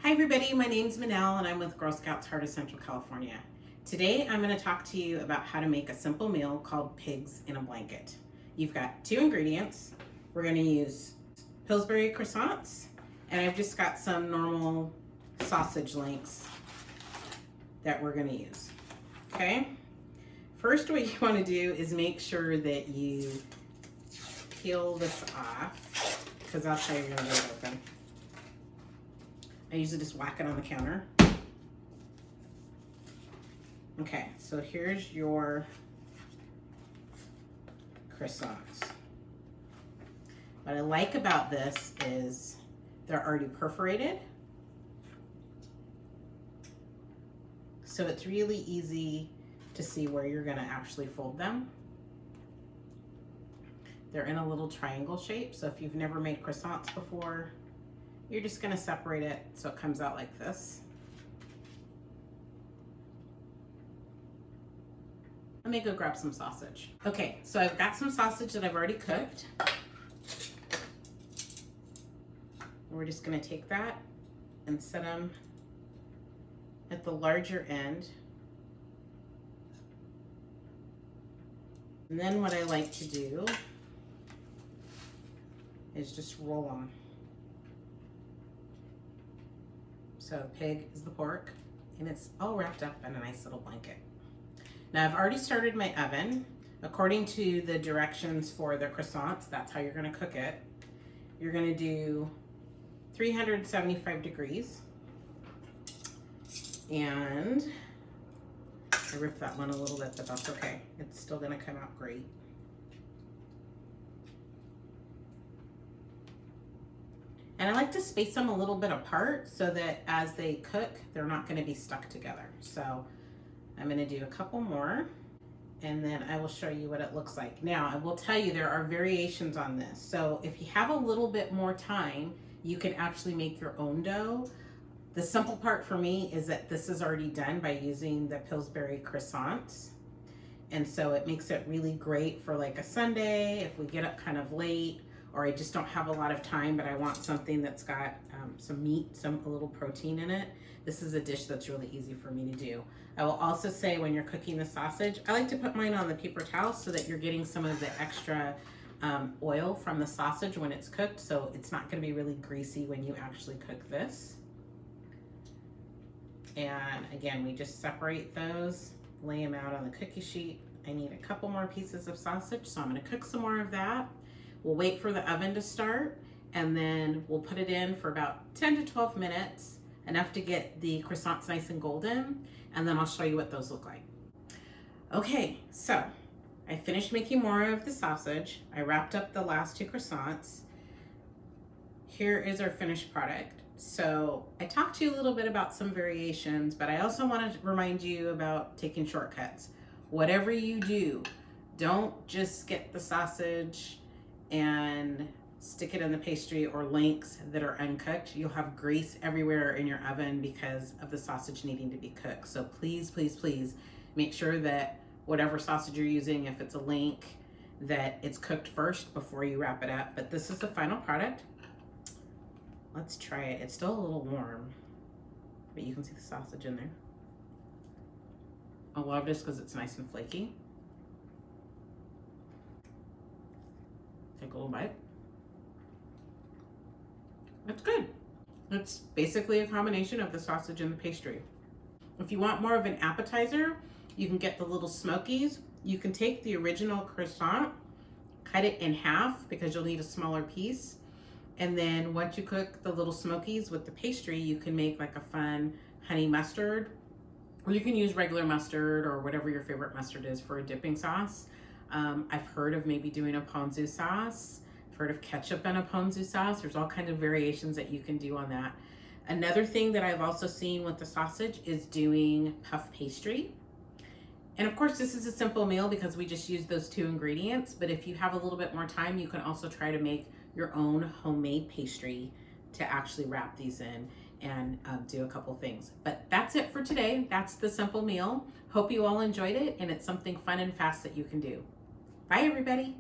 Hi everybody, my name's Minel and I'm with Girl Scouts Heart of Central California. Today I'm going to talk to you about how to make a simple meal called pigs in a blanket. You've got two ingredients. We're going to use Pillsbury croissants and I've just got some normal sausage links that we're going to use. Okay? First, what you want to do is make sure that you peel this off, because that's how you're going to get it open. I usually just whack it on the counter. Okay, so here's your croissants. What I like about this is they're already perforated. So it's really easy to see where you're gonna actually fold them. They're in a little triangle shape, so if you've never made croissants before, you're just gonna separate it so it comes out like this. Let me go grab some sausage. Okay, so I've got some sausage that I've already cooked. We're just gonna take that and set them at the larger end. And then what I like to do is just roll them. So pig is the pork, and it's all wrapped up in a nice little blanket. Now I've already started my oven. According to the directions for the croissants, that's how you're gonna cook it. You're gonna do 375 degrees. And I ripped that one a little bit, but that's okay. It's still gonna come out great. And I like to space them a little bit apart so that as they cook, they're not gonna be stuck together. So I'm gonna do a couple more and then I will show you what it looks like. Now, I will tell you there are variations on this. So if you have a little bit more time, you can actually make your own dough. The simple part for me is that this is already done by using the Pillsbury croissants. And so it makes it really great for like a Sunday, if we get up kind of late, or I just don't have a lot of time, but I want something that's got some meat, a little protein in it. This is a dish that's really easy for me to do. I will also say when you're cooking the sausage, I like to put mine on the paper towel so that you're getting some of the extra oil from the sausage when it's cooked, so it's not gonna be really greasy when you actually cook this. And again, we just separate those, lay them out on the cookie sheet. I need a couple more pieces of sausage, so I'm gonna cook some more of that. We'll wait for the oven to start, and then we'll put it in for about 10 to 12 minutes, enough to get the croissants nice and golden, and then I'll show you what those look like. Okay, so I finished making more of the sausage. I wrapped up the last two croissants. Here is our finished product. So I talked to you a little bit about some variations, but I also want to remind you about taking shortcuts. Whatever you do, don't just get the sausage and stick it in the pastry or links that are uncooked. You'll have grease everywhere in your oven because of the sausage needing to be cooked. So please, please, please make sure that whatever sausage you're using, if it's a link, that it's cooked first before you wrap it up. But this is the final product. Let's try it. It's still a little warm, but you can see the sausage in there. I love this because it's nice and flaky. Take a little bite. That's good. It's basically a combination of the sausage and the pastry. If you want more of an appetizer, you can get the little smokies. You can take the original croissant, cut it in half because you'll need a smaller piece. And then once you cook the little smokies with the pastry, you can make like a fun honey mustard, or you can use regular mustard or whatever your favorite mustard is for a dipping sauce. I've heard of maybe doing a ponzu sauce. I've heard of ketchup and a ponzu sauce. There's all kinds of variations that you can do on that. Another thing that I've also seen with the sausage is doing puff pastry. And of course, this is a simple meal because we just use those two ingredients. But if you have a little bit more time, you can also try to make your own homemade pastry to actually wrap these in and do a couple things. But that's it for today. That's the simple meal. Hope you all enjoyed it and it's something fun and fast that you can do. Bye everybody.